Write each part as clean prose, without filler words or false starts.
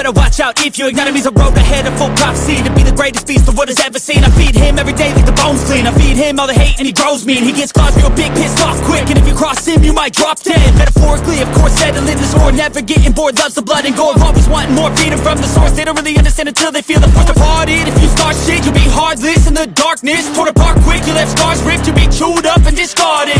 better watch out if you ignite him. He's a road ahead of full prophecy to be the greatest beast the world has ever seen. I feed him every day like the bones clean. I feed him all the hate and he grows me, and he gets claws real big, pissed off quick, and if you cross him you might drop dead. Metaphorically, of course, settling the score, never getting bored, loves the blood and gore, always wanting more, feeding from the source. They don't really understand until they feel the force departed. If you start shit, you'll be heartless in the darkness, torn apart quick, you left scars ripped, you'll be chewed up and discarded.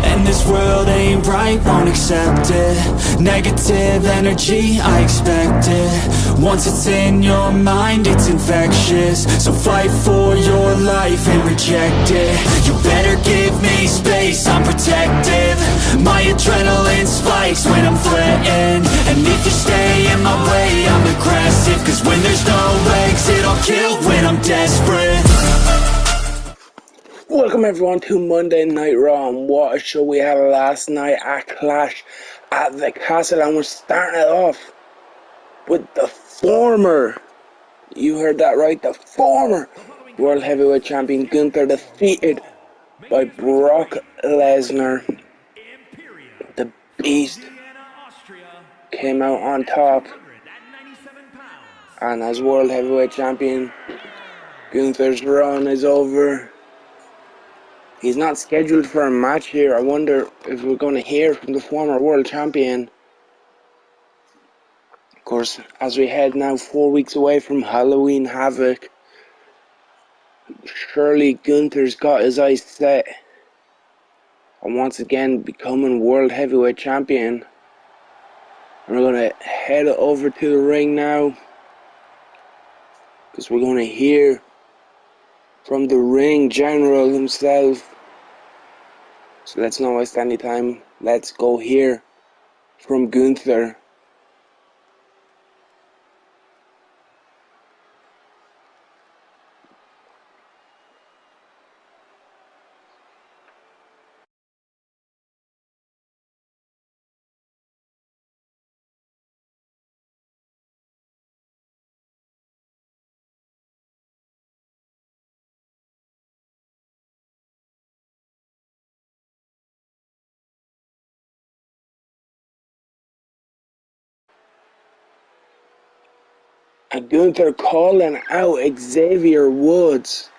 And this world ain't right, won't accept it. Negative energy, I expect it. Once it's in your mind, it's infectious. So fight for your life and reject it. You better give me space, I'm protective. My adrenaline spikes when I'm threatened. And if you stay in my way, I'm aggressive. Cause when there's no exit, I'll kill when I'm desperate. Welcome everyone to Monday Night Raw, and what a show we had last night at Clash at the Castle. And we're starting it off with the former, you heard that right, the former World Heavyweight Champion Gunther defeated by Brock Lesnar. The Beast came out on top, and as World Heavyweight Champion, Gunther's run is over. He's not scheduled for a match here. I wonder if we're going to hear from the former world champion. Of course, as we head now 4 weeks away from Halloween Havoc, surely Gunther's got his eyes set on once again becoming world heavyweight champion. And we're going to head over to the ring now, because we're going to hear from the ring general himself. So let's not waste any time. Let's go hear from Gunther. And Gunther calling out Xavier Woods.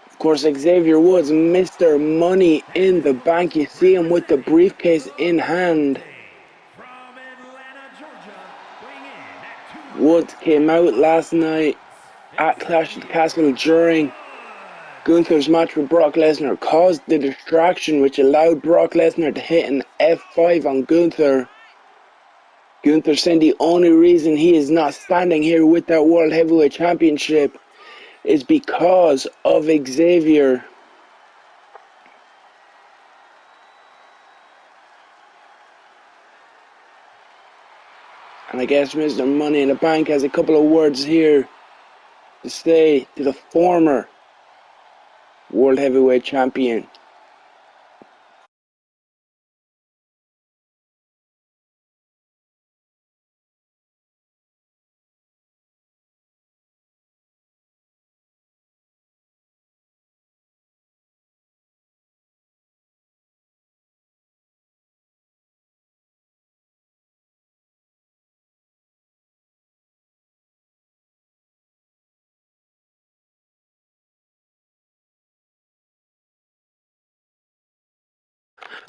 Of course, Xavier Woods, Mr. Money in the Bank. You see him with the briefcase in hand. Woods came out last night at Clash at the Castle during Gunther's match with Brock Lesnar, caused the distraction which allowed Brock Lesnar to hit an F5 on Gunther. Gunther saying the only reason he is not standing here with that World Heavyweight Championship is because of Xavier. And I guess Mr. Money in the Bank has a couple of words here to say to the former World Heavyweight Champion.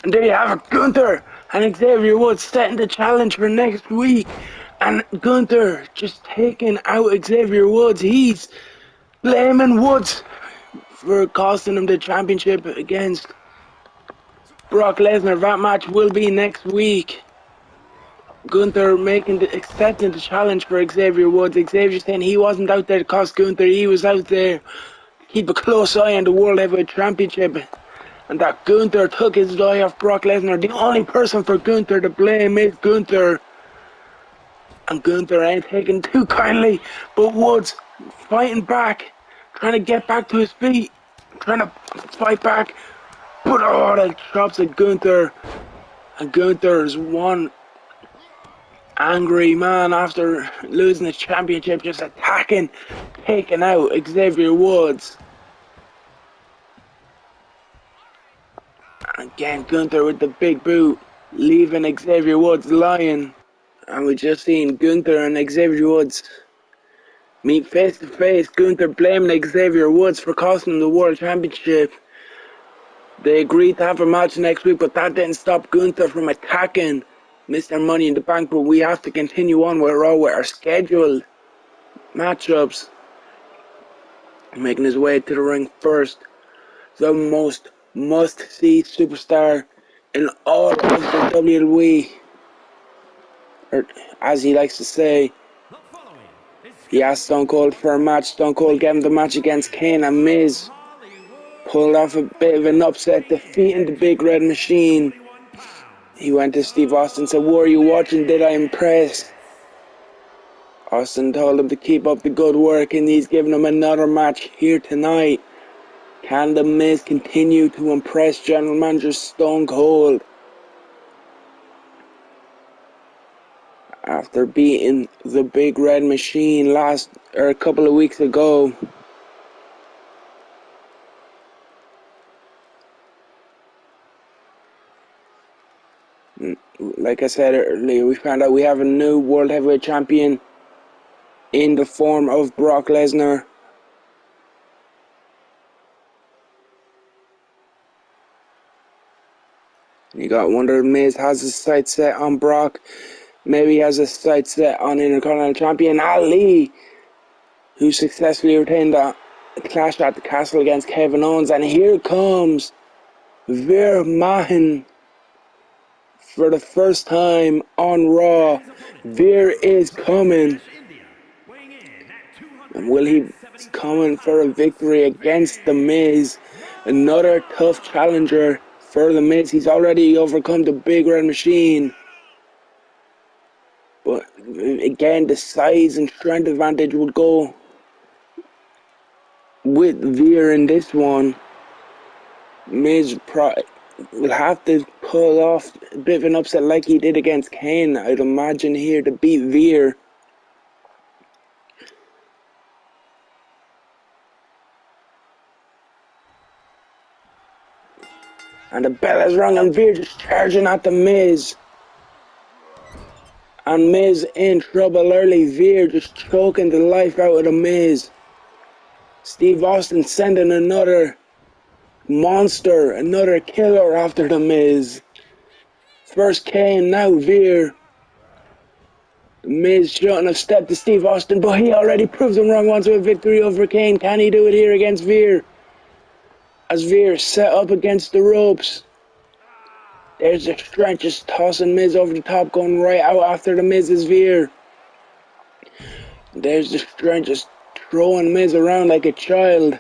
And there you have it, Gunther and Xavier Woods setting the challenge for next week. And Gunther just taking out Xavier Woods. He's blaming Woods for costing him the championship against Brock Lesnar. That match will be next week. Gunther accepting the challenge for Xavier Woods. Xavier saying he wasn't out there to cost Gunther. He was out there to keep a close eye on the World Heavyweight Championship. And that Gunther took his eye off Brock Lesnar. The only person for Gunther to blame is Gunther. And Gunther ain't taken too kindly. But Woods fighting back, trying to get back to his feet, trying to fight back. But all the chops at Gunther. And Gunther is one angry man after losing the championship, just attacking, taking out Xavier Woods. Again, Gunther with the big boot, leaving Xavier Woods lying. And we just seen Gunther and Xavier Woods meet face to face. Gunther blaming Xavier Woods for costing him the World Championship. They agreed to have a match next week, but that didn't stop Gunther from attacking Mr. Money in the Bank. But we have to continue on with Raw with our scheduled matchups. Making his way to the ring first, the most must-see superstar in all of the WWE. Or, as he likes to say, he asked Stone Cold for a match. Stone Cold gave him the match against Kane, and Miz pulled off a bit of an upset, defeating the Big Red Machine. He went to Steve Austin and said, "Were you watching? Did I impress?" Austin told him to keep up the good work, and he's giving him another match here tonight. Can The Miz continue to impress General Manager Stone Cold? After beating the Big Red Machine a couple of weeks ago, like I said earlier, we found out we have a new World Heavyweight Champion in the form of Brock Lesnar. You got wonder if Miz has his sights set on Brock. Maybe he has his sights set on Intercontinental Champion Ali, who successfully retained the Clash at the Castle against Kevin Owens. And here comes Veer Mahan for the first time on Raw. Veer is coming. And will he coming for a victory against The Miz? Another tough challenger for The Miz. He's already overcome the Big Red Machine. But again, the size and strength advantage would go with Veer in this one. Miz will have to pull off a bit of an upset like he did against Kane, I'd imagine, here to beat Veer. And the bell is rung and Veer just charging at The Miz. And Miz in trouble early. Veer just choking the life out of The Miz. Steve Austin sending another monster, another killer after The Miz. First Kane, now Veer. The Miz shouldn't have stepped to Steve Austin, but he already proves him wrong once with a victory over Kane. Can he do it here against Veer? As Veer set up against the ropes. There's the strength just tossing Miz over the top, going right out after The Miz's Veer. There's the strength just throwing Miz around like a child.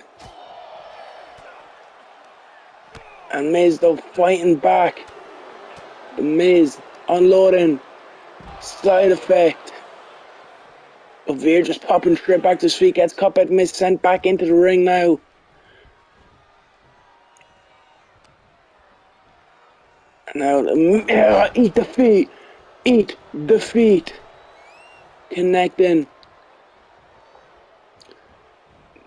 And Miz though fighting back. The Miz unloading. Side effect. But Veer just popping straight back to his feet. Gets caught by The Miz, sent back into the ring now. Now, eat the feet. Eat the feet. Connecting.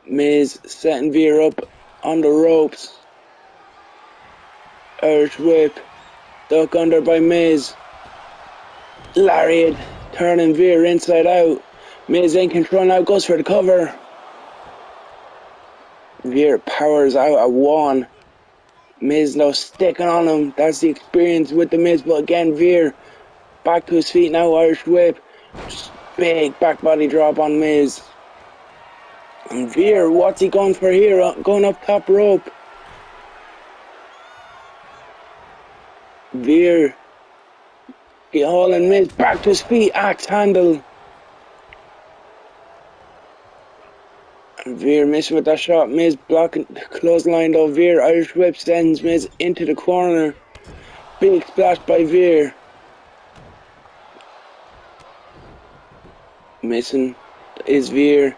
Miz setting Veer up on the ropes. Irish whip. Duck under by Miz. Lariat. Turning Veer inside out. Miz in control now. Goes for the cover. Veer powers out at one. Miz now sticking on him. That's the experience with The Miz. But again, Veer back to his feet now. Irish whip. Just big back body drop on Miz. And Veer, what's he going for here? Going up top rope. Veer hauling Miz back to his feet. Axe handle. Veer missing with that shot. Miz blocking, clothesline though. Veer Irish whip sends Miz into the corner. Big splash by Veer. Missing is Veer.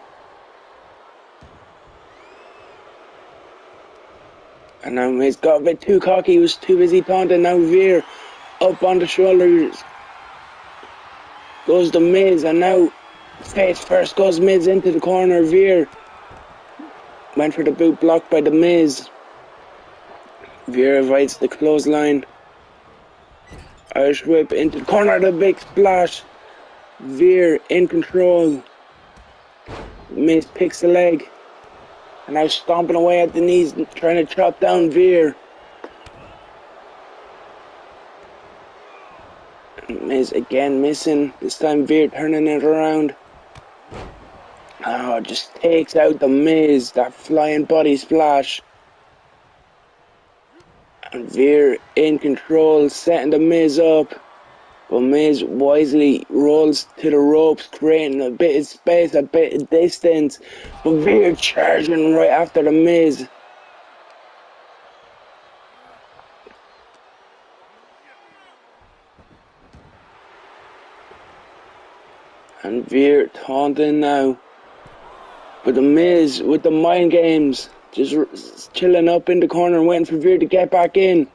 And now Miz got a bit too cocky. He was too busy taunting. Now Veer up on the shoulders. Goes the Miz, and now face first goes Miz into the corner. Veer went for the boot, blocked by The Miz. Veer avoids the clothesline. Irish whip into the corner, the big splash. Veer in control. Miz picks the leg. And now stomping away at the knees, trying to chop down Veer. Miz again missing. This time Veer turning it around. Oh, just takes out the Miz. That flying body splash. And Veer in control, setting the Miz up. But Miz wisely rolls to the ropes, creating a bit of space, a bit of distance. But Veer charging right after the Miz. And Veer taunting now. But the Miz with the mind games, just chilling up in the corner and waiting for Veer to get back in.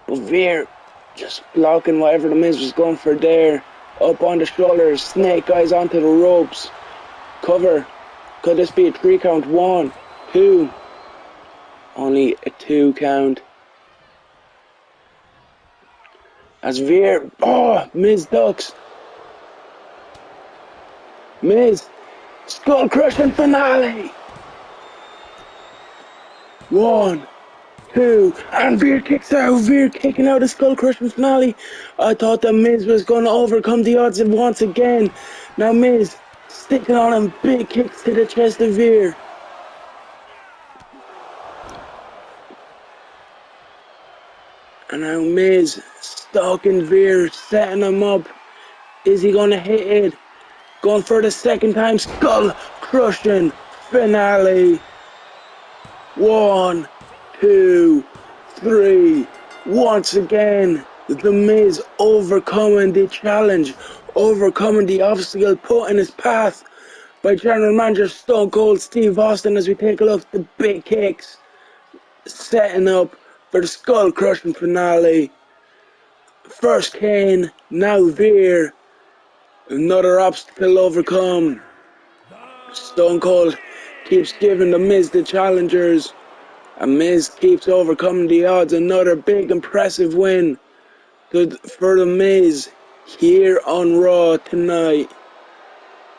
But Veer just blocking whatever the Miz was going for there. Up on the shoulders, snake eyes onto the ropes. Cover. Could this be a 3 count? 1, 2. Only a 2 count. As Veer, Miz ducks. Miz, skull crushing finale. 1, 2, and Veer kicks out. Veer kicking out a skull crushing finale. I thought that Miz was going to overcome the odds once again. Now Miz sticking on him, big kicks to the chest of Veer. And now Miz stalking Veer, setting him up. Is he going to hit it? Going for the second time, skull crushing finale. 1, 2, 3. Once again, the Miz overcoming the challenge, overcoming the obstacle put in his path by General Manager Stone Cold Steve Austin as we take a look at the big kicks, setting up for the skull crushing finale. First Kane, now Veer. Another obstacle overcome. Stone Cold keeps giving the Miz the challengers. And Miz keeps overcoming the odds. Another big impressive win for the Miz here on Raw tonight.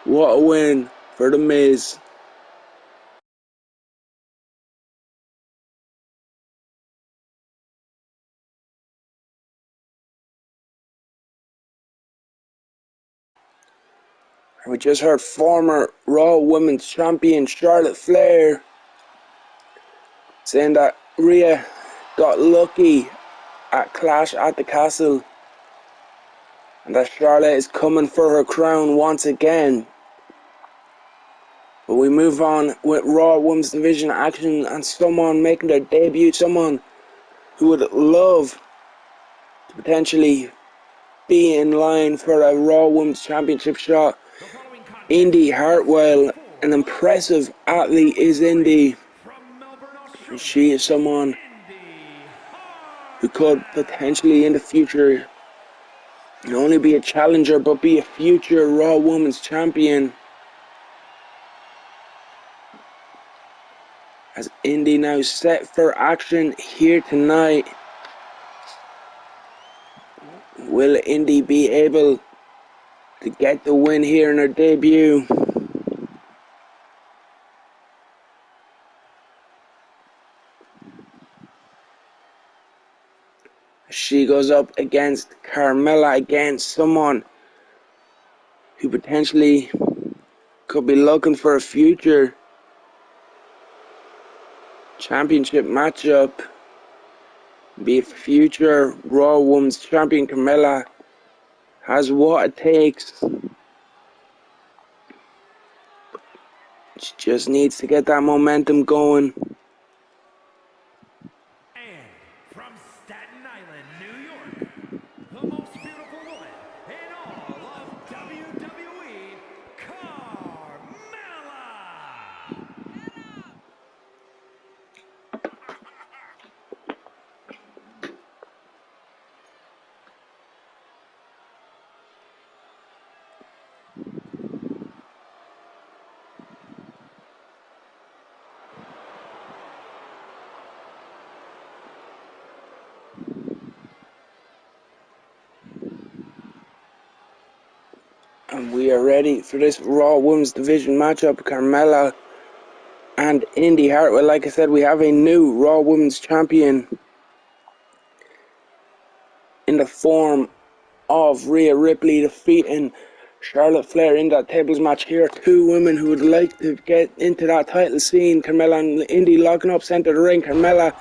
What a win for the Miz. We just heard former Raw Women's Champion Charlotte Flair saying that Rhea got lucky at Clash at the Castle and that Charlotte is coming for her crown once again. But we move on with Raw Women's Division action and someone making their debut, someone who would love to potentially be in line for a Raw Women's Championship shot. Indy Hartwell, an impressive athlete is Indy. She is someone who could potentially in the future not only be a challenger but be a future Raw Women's Champion. As Indy now set for action here tonight. Will Indy be able to get the win here in her debut? She goes up against Carmella, against someone who potentially could be looking for a future championship matchup. Be a future Raw Women's Champion. Carmella has what it takes. She just needs to get that momentum going. And from Staten Island, New York, the most beautiful woman in all of WWE, Carmella! And we are ready for this Raw Women's Division matchup. Carmella and Indy Hartwell. Like I said, we have a new Raw Women's Champion in the form of Rhea Ripley defeating Charlotte Flair in that tables match here. Two women who would like to get into that title scene. Carmella and Indy locking up center of the ring. Carmella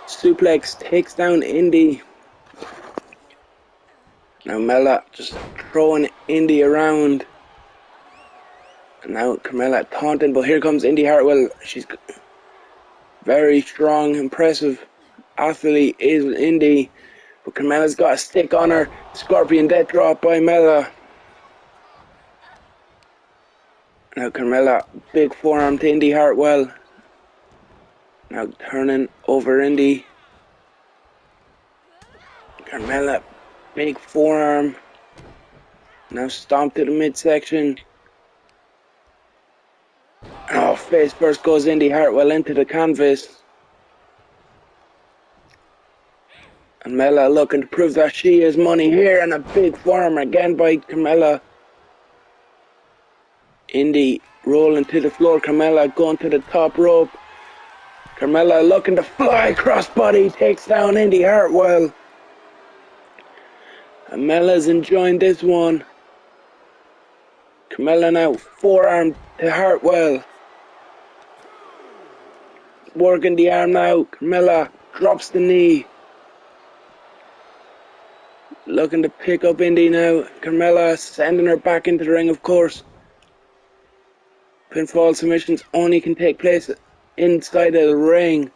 suplex takes down Indy. Now Mella just throwing Indy around. And now Carmella taunting, but here comes Indy Hartwell. She's very strong, impressive athlete is Indy. But Carmella's got a stick on her. Scorpion death drop by Mella. Now Carmella, big forearm to Indy Hartwell. Now turning over Indy. Carmella, big forearm. Now stomp to the midsection. Oh, face first goes Indy Hartwell into the canvas. And Mella looking to prove that she is money here. And a big forearm again by Carmella. Indy rolling to the floor. Carmella going to the top rope. Carmella looking to fly crossbody. Takes down Indy Hartwell. And Mella's enjoying this one. Carmella now forearm to Hartwell. Working the arm now. Carmella drops the knee. Looking to pick up Indy now. Carmella sending her back into the ring, of course. Pinfall submissions only can take place inside of the ring.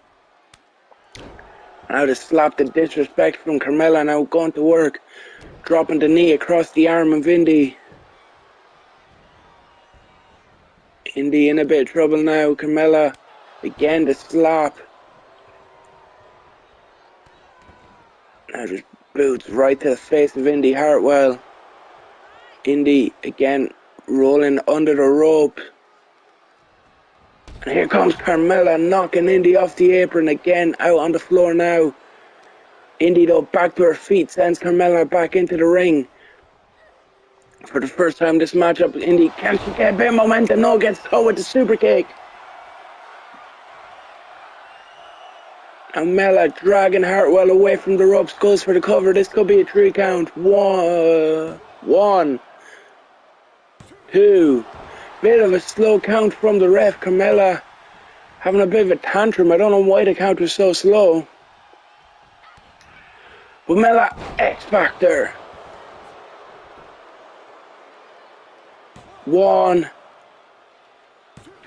Now the slap, the disrespect from Carmella now going to work. Dropping the knee across the arm of Indy. Indy in a bit of trouble now. Carmella again the slap. Now just boots right to the face of Indy Hartwell. Indy again rolling under the rope. And here comes Carmella knocking Indy off the apron again, out on the floor now. Indy though back to her feet, sends Carmella back into the ring. For the first time this matchup, Indy, can she get a bit of momentum? No, gets caught with the super kick. And Mella dragging Hartwell away from the ropes, goes for the cover. This could be a 3 count. One, two. Bit of a slow count from the ref. Carmella having a bit of a tantrum. I don't know why the count was so slow. But Mella, X Factor. 1,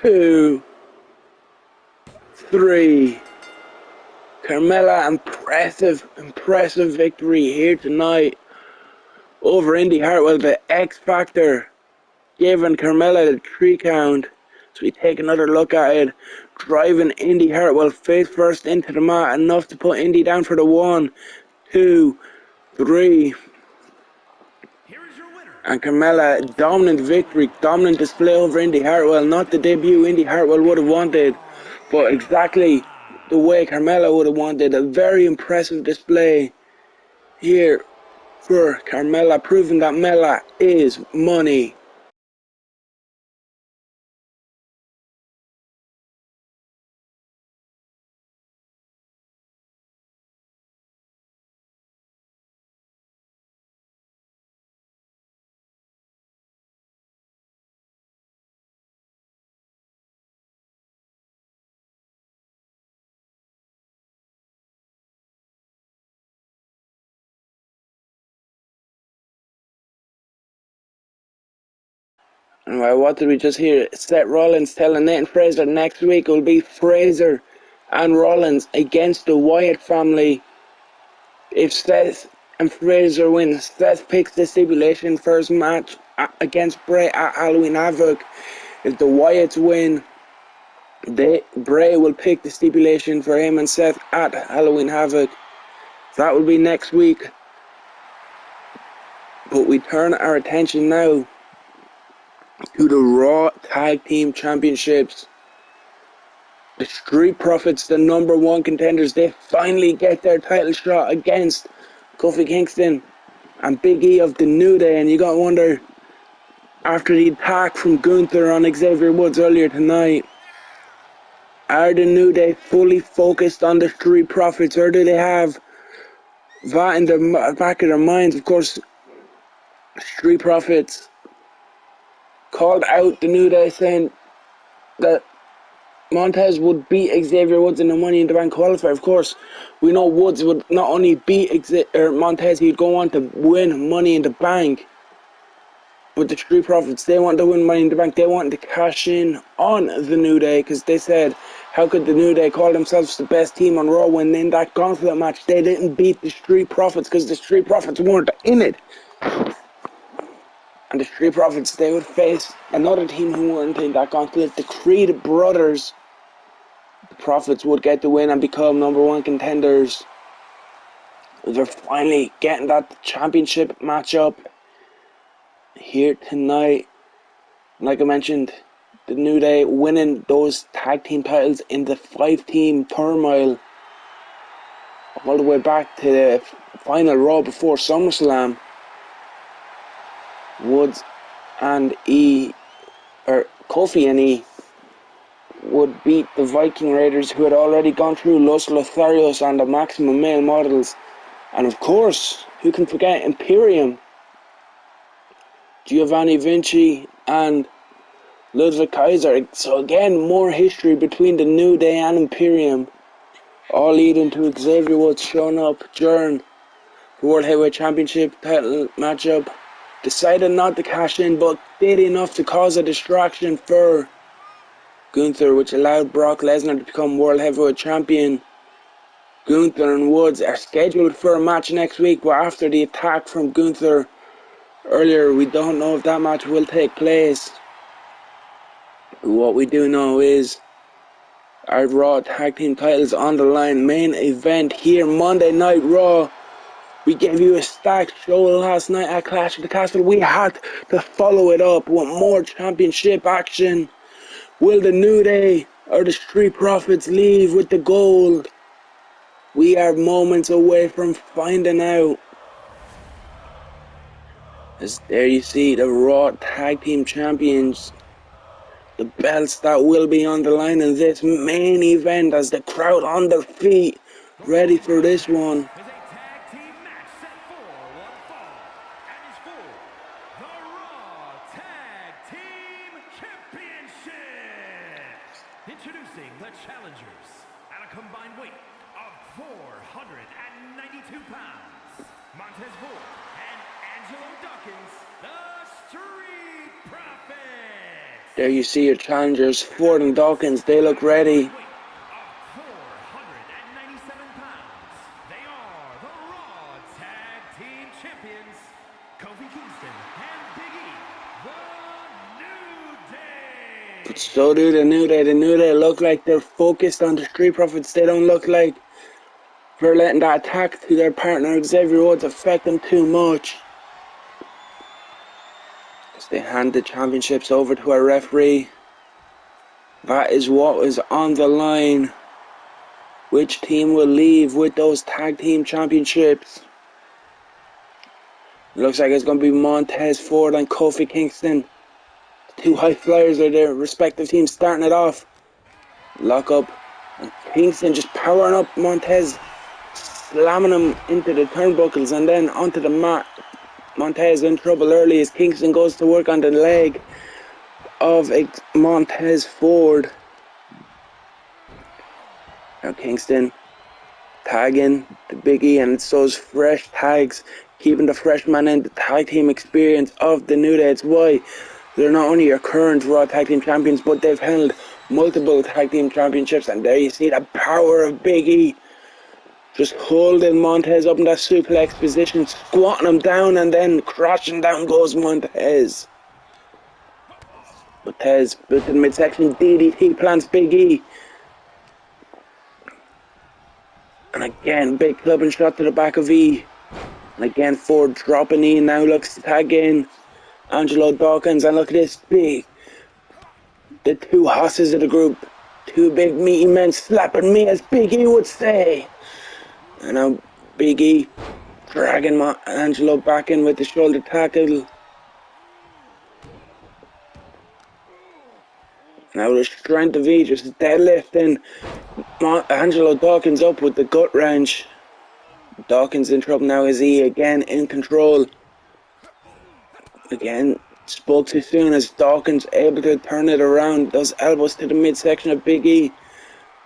2, 3. Carmella, impressive victory here tonight over Indy Hartwell. The X Factor giving Carmella the 3 count. So we take another look at it. Driving Indy Hartwell face first into the mat, enough to put Indy down for the 1, 2, 3. And Carmella, dominant victory, dominant display over Indy Hartwell. Not the debut Indy Hartwell would have wanted, but exactly the way Carmella would have wanted. A very impressive display here for Carmella, proving that Mella is money. Alright, what did we just hear? Seth Rollins telling Nathan Fraser next week will be Fraser and Rollins against the Wyatt family. If Seth and Fraser win, Seth picks the stipulation for his match against Bray at Halloween Havoc. If the Wyatts win, Bray will pick the stipulation for him and Seth at Halloween Havoc. That will be next week. But we turn our attention now to the Raw Tag Team Championships. The Street Profits, the #1 contenders, they finally get their title shot against Kofi Kingston and Big E of the New Day. And you gotta wonder, after the attack from Gunther on Xavier Woods earlier tonight. Are the New Day fully focused on the Street Profits, or do they have that in the back of their minds? Of course, Street Profits called out the New Day saying that Montez would beat Xavier Woods in the Money in the Bank qualifier. Of course, we know Woods would not only beat Montez, he'd go on to win Money in the Bank. But the Street Profits, they want to win Money in the Bank. They want to cash in on the New Day, because they said, how could the New Day call themselves the best team on Raw when in that gauntlet match they didn't beat the Street Profits, because the Street Profits weren't in it. And the Street Profits, they would face another team who weren't in that gauntlet, the Creed Brothers. The Profits would get the win and become #1 contenders. They're finally getting that championship matchup here tonight. Like I mentioned, the New Day winning those tag team titles in the 5-team turmoil all the way back to the final Raw before SummerSlam. Woods and Kofi and E would beat the Viking Raiders, who had already gone through Los Lotharios and the Maximum Male Models. And of course, who can forget Imperium? Giovanni Vinci and Ludwig Kaiser. So again, more history between the New Day and Imperium, all leading to Xavier Woods showing up during the World Heavyweight Championship title matchup. Decided not to cash in, but did enough to cause a distraction for Gunther, which allowed Brock Lesnar to become World Heavyweight Champion. Gunther and Woods are scheduled for a match next week, but after the attack from Gunther earlier, we don't know if that match will take place. What we do know is our Raw Tag Team titles on the line. Main event here, Monday Night Raw. We gave you a stacked show last night at Clash of the Castle. We had to follow it up with more championship action. Will the New Day or the Street Profits leave with the gold? We are moments away from finding out. As there you see the Raw Tag Team Champions, the belts that will be on the line in this main event, as the crowd on their feet, ready for this one. Introducing the challengers at a combined weight of 492 pounds, Montez Ford and Angelo Dawkins, the Street Profits. There you see your challengers, Ford and Dawkins. They look ready. 497 pounds. They are the Raw Tag Team Champions, Kofi Kingston and Big E, the New Day. But so do the New Day. The New Day look like they're focused on the Street Profits. They don't look like they're letting that attack to their partner Xavier Woods affect them too much. As they hand the championships over to a referee. That is what is on the line. Which team will leave with those tag team championships? It looks like it's going to be Montez Ford and Kofi Kingston. Two high flyers of their respective teams starting it off. Lock up. And Kingston just powering up Montez, slamming him into the turnbuckles and then onto the mat. Montez in trouble early as Kingston goes to work on the leg of Montez Ford. Now Kingston tagging the Big E, and it's those fresh tags, keeping the freshman in, the tag team experience of the New Day. It's why they're not only your current Raw Tag Team Champions, but they've held multiple Tag Team Championships. And there you see the power of Big E. Just holding Montez up in that suplex position, squatting him down, and then crashing down goes Montez. Montez built to the midsection, DDT plants Big E. And again, big clubbing shot to the back of E. And again, Ford dropping E, now looks to tag in Angelo Dawkins, and look at this big, the two hosses of the group, two big meaty men slapping me, as Big E would say. And now Big E dragging Angelo back in with the shoulder tackle. Now the strength of E just deadlifting Angelo Dawkins up with the gut wrench. Dawkins in trouble now as E again in control. Again, spoke too soon as Dawkins able to turn it around. Those elbows to the midsection of Big E.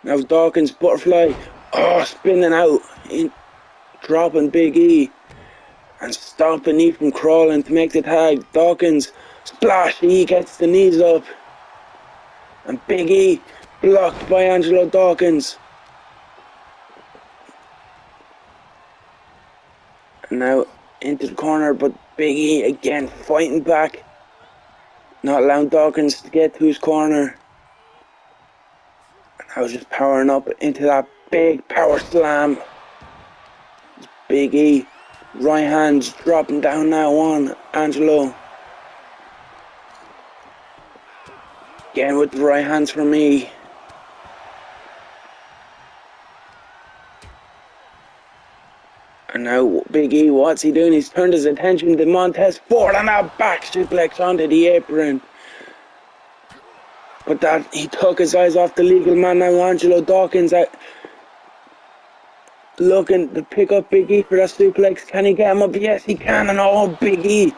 Now Dawkins butterfly. Oh, spinning out. Dropping Big E. And stopping E from crawling to make the tag. Dawkins splash. E gets the knees up. And Big E blocked by Angelo Dawkins. And now into the corner, but Big E again fighting back. Not allowing Dawkins to get to his corner. And I was just powering up into that big power slam. Big E, right hands dropping down now on Angelo. Again with the right hands for me. And now Big E, what's he doing? He's turned his attention to Montez Ford and a back suplex onto the apron. But that he took his eyes off the legal man now. Angelo Dawkins out, looking to pick up Big E for that suplex. Can he get him up? Yes, he can. And oh, Big E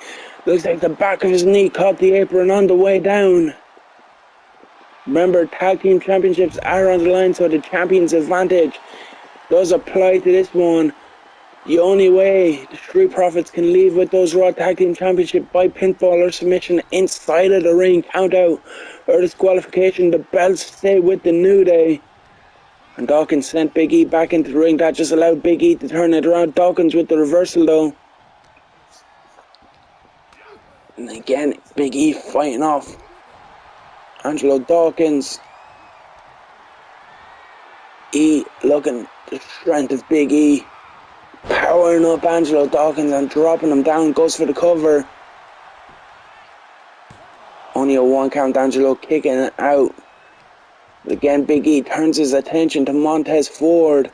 looks like the back of his knee caught the apron on the way down. Remember, tag team championships are on the line, so the champion's advantage does apply to this one. The only way the Street Profits can leave with those Raw Tag Team Championship by pinfall or submission inside of the ring, count out or disqualification, the belts stay with the New Day. And Dawkins sent Big E back into the ring. That just allowed Big E to turn it around. Dawkins with the reversal though. And again, Big E fighting off Angelo Dawkins. E looking the strength of Big E. Powering up Angelo Dawkins and dropping him down. Goes for the cover. Only a 1 count. Angelo kicking it out. But again, Big E turns his attention to Montez Ford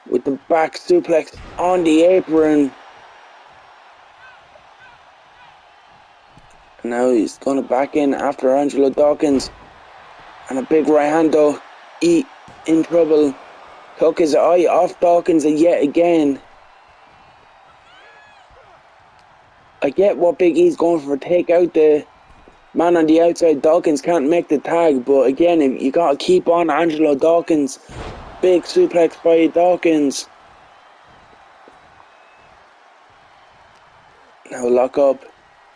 with the back suplex on the apron. And now he's going to back in after Angelo Dawkins. And a big right hand though. E in trouble. Took his eye off Dawkins yet again. I get what Big E's going for. Take out the man on the outside. Dawkins can't make the tag. But again, you got to keep on Angelo Dawkins. Big suplex by Dawkins. Now lock up.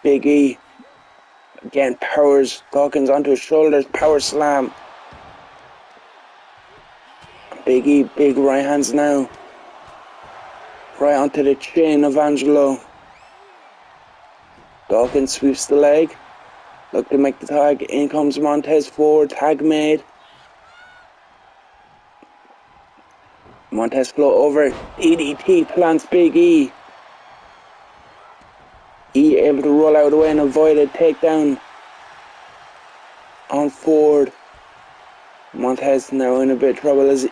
Big E. Again, powers Dawkins onto his shoulders. Power slam. Big E, big right hands now. Right onto the chin of Angelo. Dawkins sweeps the leg. Look to make the tag. In comes Montez Ford. Tag made. Montez float over. DDT plants Big E. E able to roll out of the way and avoid a takedown on Ford. Montez now in a bit of trouble as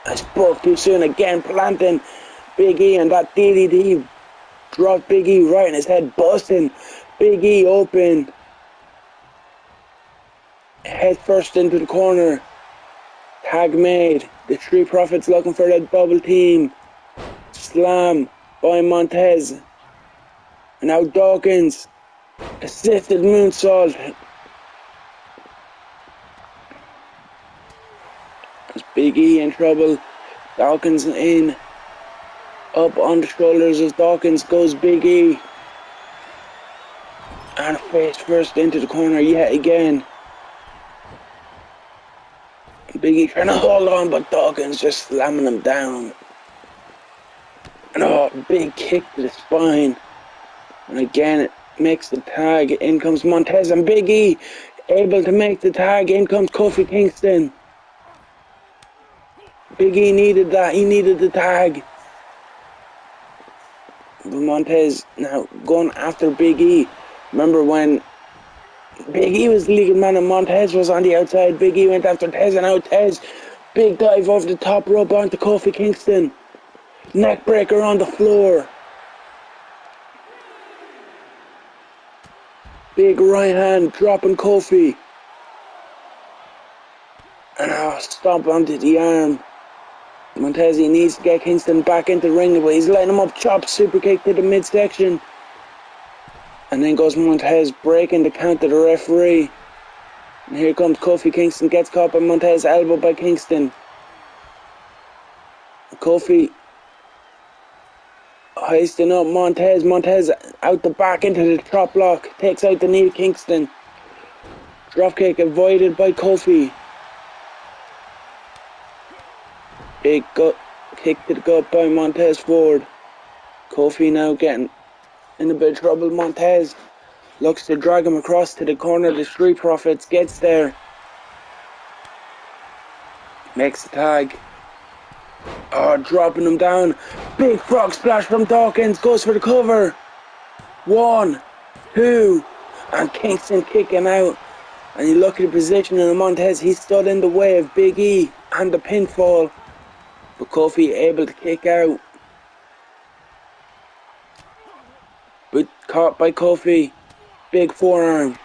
I spoke too soon. Again planting Big E, and that DDT dropped Big E right in his head, busting Big E open. Head first into the corner. Tag made. The Street Profits looking for that double team. Slam by Montez. And now Dawkins. Assisted moonsault. There's Big E in trouble. Dawkins in. Up on the shoulders of Dawkins goes Big E. And face first into the corner yet again. Big E trying to hold on, but Dawkins just slamming him down. And oh, big kick to the spine. And again, it makes the tag. In comes Montez and Big E able to make the tag. In comes Kofi Kingston. Big E needed that. He needed the tag. But Montez now going after Big E. Remember when Big E was the legal man and Montez was on the outside. Big E went after Tez, and now Tez, big dive over the top rope onto Kofi Kingston. Neck breaker on the floor. Big right hand dropping Kofi. And stomp onto the arm. Montez, he needs to get Kingston back into the ring, but he's letting him up, chop, super kick to the midsection. And then goes Montez, breaking the count to the referee. And here comes Kofi Kingston, gets caught by Montez, elbow by Kingston. Kofi hoisting up Montez. Montez out the back into the top block, takes out the knee of Kingston. Dropkick avoided by Kofi. Big gut kick to the gut by Montez Ford. Kofi now getting in a bit of trouble. Montez looks to drag him across to the corner. The Street Profits gets there. Makes the tag. Dropping him down. Big frog splash from Dawkins. Goes for the cover. 1, 2. And Kingston kicking out. And you look at the position of Montez. He stood in the way of Big E and the pinfall. But Kofi able to kick out. But caught by Kofi. Big forearm.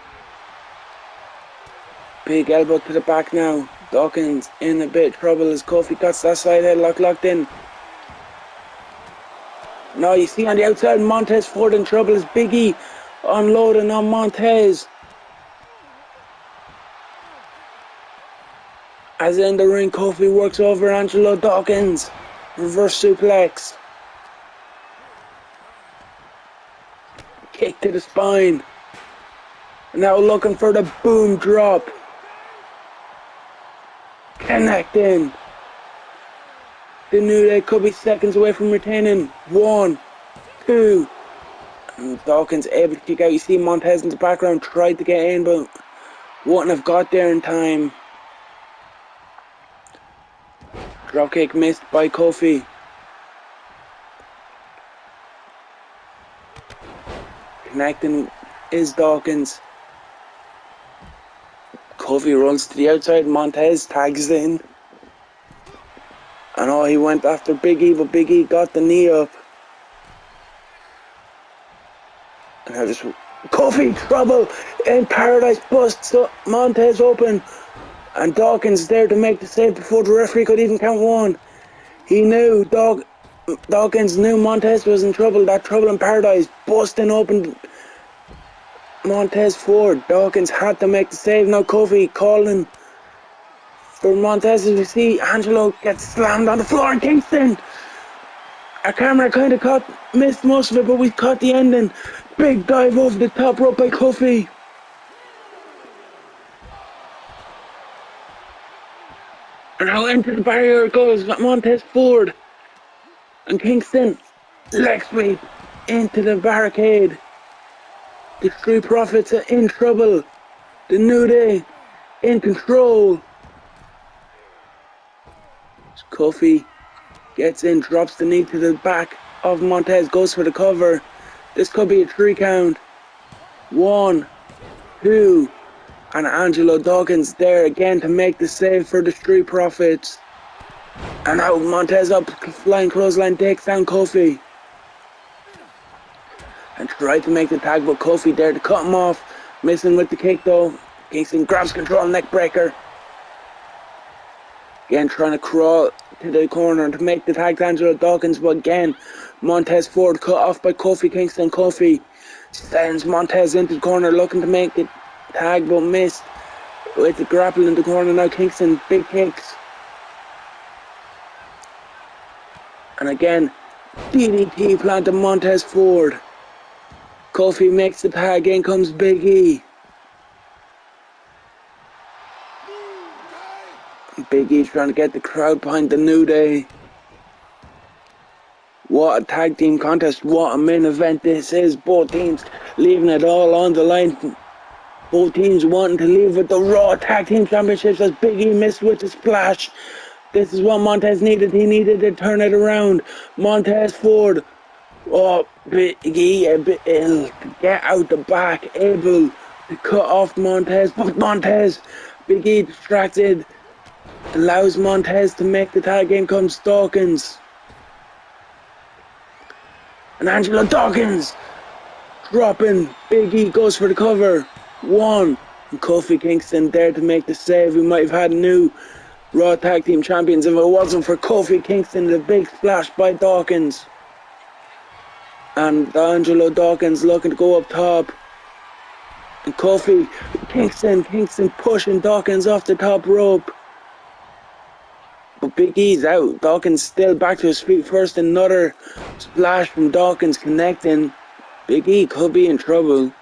Big elbow to the back now. Dawkins in a bit of trouble as Kofi got that side headlock locked in. Now you see on the outside Montez Ford in trouble as Big E unloading on Montez. As in the ring, Kofi works over Angelo Dawkins. Reverse suplex. Kick to the spine. Now looking for the boom drop. Connecting. The New Day could be seconds away from retaining. 1, 2. And Dawkins able to kick out. You see Montez in the background tried to get in, but wouldn't have got there in time. Dropkick missed by Kofi. Connecting is Dawkins. Kofi runs to the outside. Montez tags in. And he went after Big E, but Big E got the knee up. And now just Kofi trouble in Paradise busts Montez open. And Dawkins there to make the save before the referee could even count 1. He knew, Dawkins knew Montez was in trouble. That trouble in Paradise busting open Montez Ford. Dawkins had to make the save. Now Kofi calling for Montez as we see Angelo gets slammed on the floor and Kingston. Our camera kind of missed most of it, but we caught the ending. Big dive over the top rope by Kofi. And now into the barrier it goes. Montez Ford and Kingston. Leg sweep into the barricade. The Street Profits are in trouble. The New Day in control. Kofi gets in, drops the knee to the back of Montez, goes for the cover. This could be a 3 count. 1, 2. And Angelo Dawkins there again to make the save for the Street Profits. And now Montez up, flying clothesline, takes down Kofi. And tried to make the tag, but Kofi there to cut him off. Missing with the kick though. Kingston grabs control, neck breaker. Again trying to crawl to the corner to make the tag to Angelo Dawkins, but again Montez Ford cut off by Kofi Kingston. Kofi sends Montez into the corner looking to make the tag but missed with the grapple in the corner. Now Kingston, big kicks. And again, DDT planted Montez Ford. Kofi makes the tag, in comes Big E. Big E trying to get the crowd behind the New Day. What a tag team contest, what a main event this is. Both teams leaving it all on the line. Both teams wanting to leave with the Raw Tag Team Championships as Big E missed with the splash. This is what Montez needed. He needed to turn it around. Montez Ford. Big E able to get out the back. Able to cut off Montez. But Montez, Big E distracted. Allows Montez to make the tag. In comes Dawkins. And Angelo Dawkins dropping. Big E goes for the cover. 1. And Kofi Kingston there to make the save. We might have had a new Raw Tag Team Champions if it wasn't for Kofi Kingston, the big splash by Dawkins. And Angelo Dawkins looking to go up top. And Kingston pushing Dawkins off the top rope. But Big E's out. Dawkins still back to his feet first. Another splash from Dawkins connecting. Big E could be in trouble.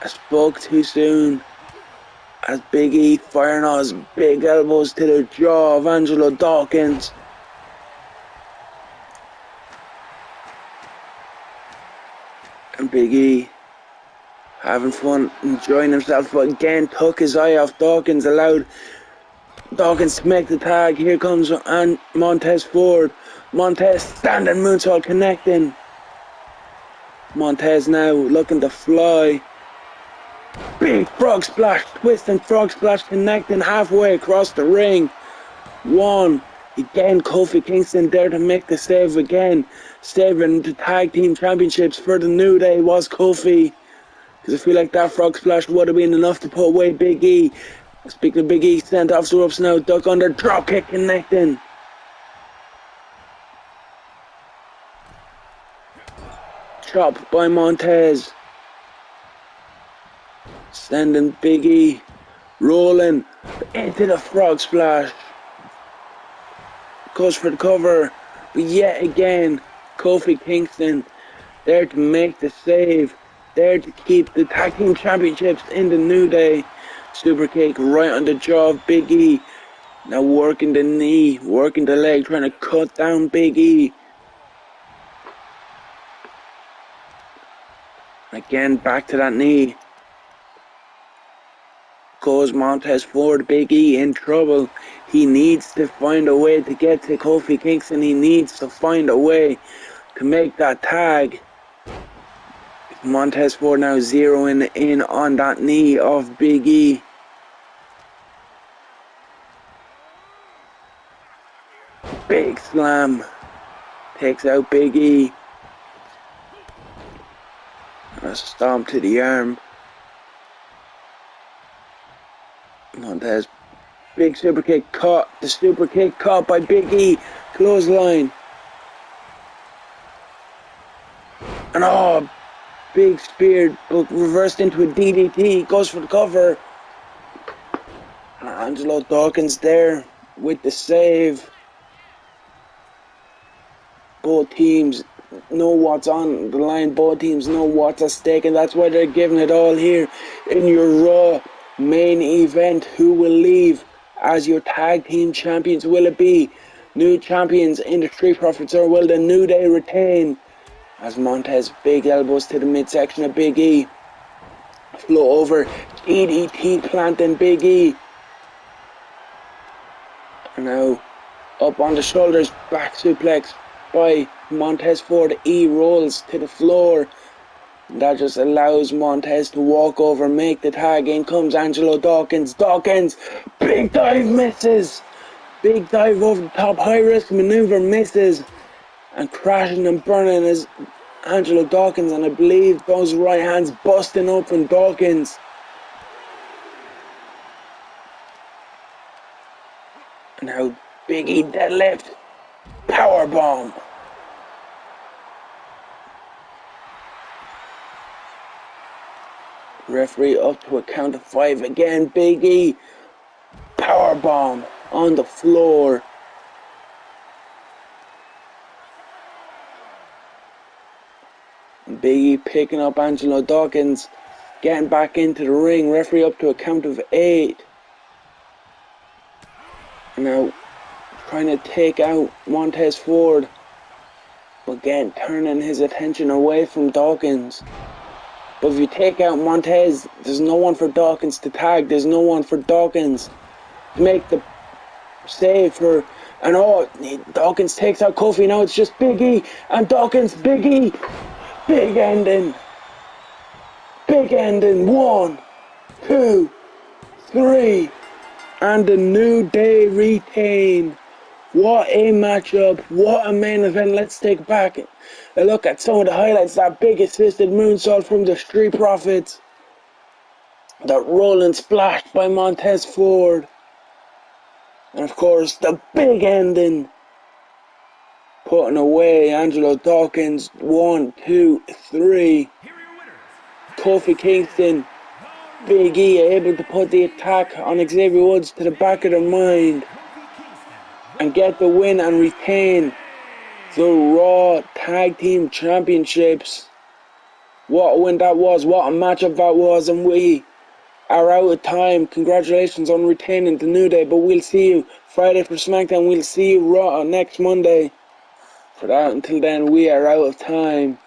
I spoke too soon. As Big E firing all his big elbows to the jaw of Angelo Dawkins. And Big E having fun, enjoying himself, but again took his eye off Dawkins, allowed Dawkins to make the tag. Here comes Montez Ford. Montez standing moonsault connecting. Montez now looking to fly. Big frog splash, twist and frog splash connecting halfway across the ring. One. Again, Kofi Kingston there to make the save again. Saving the tag team championships for the New Day was Kofi. Because I feel like that frog splash would have been enough to put away Big E. Speaking of Big E, sent off the ropes now. Duck under, drop kick connecting. Chop by Montez. Sending Big E rolling into the frog splash. Goes for the cover. But yet again, Kofi Kingston there to make the save. There to keep the tag team championships in the New Day. Super kick right on the jaw of Big E. Now working the knee, working the leg, trying to cut down Big E. Again, back to that knee. Goes Montez Ford. Big E in trouble. He needs to find a way to get to Kofi Kingston. He needs to find a way to make that tag. Montez Ford now zeroing in on that knee of Big E. Big slam. Takes out Big E. A stomp to the arm. Montez. Big super kick caught. The super kick caught by Big E. Clothesline. And oh, big spear, but reversed into a DDT. Goes for the cover. And Angelo Dawkins there with the save. Both teams know what's on the line. Both teams know what's at stake, and that's why they're giving it all here in your Raw main event. Who will leave as your tag team champions? Will it be new champions in the Street Profits, or will the New Day retain? As Montez big elbows to the midsection of Big E. Flow over, DDT planting Big E. And now up on the shoulders, back suplex by Montez Ford. E rolls to the floor. And that just allows Montez to walk over, make the tag. In comes Angelo Dawkins. Dawkins, big dive misses. Big dive over the top, high risk maneuver misses. And crashing and burning is Angelo Dawkins, and I believe those right hands busting open Dawkins. And now Big E deadlift, power bomb. Referee up to a count of 5 again. Big E, power bomb on the floor. Big E picking up Angelo Dawkins, getting back into the ring. Referee up to a count of 8. Now trying to take out Montez Ford, but again turning his attention away from Dawkins. But if you take out Montez, there's no one for Dawkins to tag. There's no one for Dawkins to make the save for. And oh, Dawkins takes out Kofi. Now it's just Big E and Dawkins. Big E. Big ending. Big ending. 1, 2, 3. And the New Day retain. What a matchup. What a main event. Let's take back a look at some of the highlights. That big assisted moonsault from the Street Profits. That rolling splash by Montez Ford. And of course, the big ending. Putting away Angelo Dawkins. 1, 2, 3. Here are your winners. Kofi Kingston, Big E able to put the attack on Xavier Woods to the back of their mind Kofi Kingston, and get the win and retain the Raw Tag Team Championships. What a win that was, what a matchup that was, and we are out of time. Congratulations on retaining the New Day, but we'll see you Friday for SmackDown. We'll see you Raw next Monday. For that, until then, we are out of time.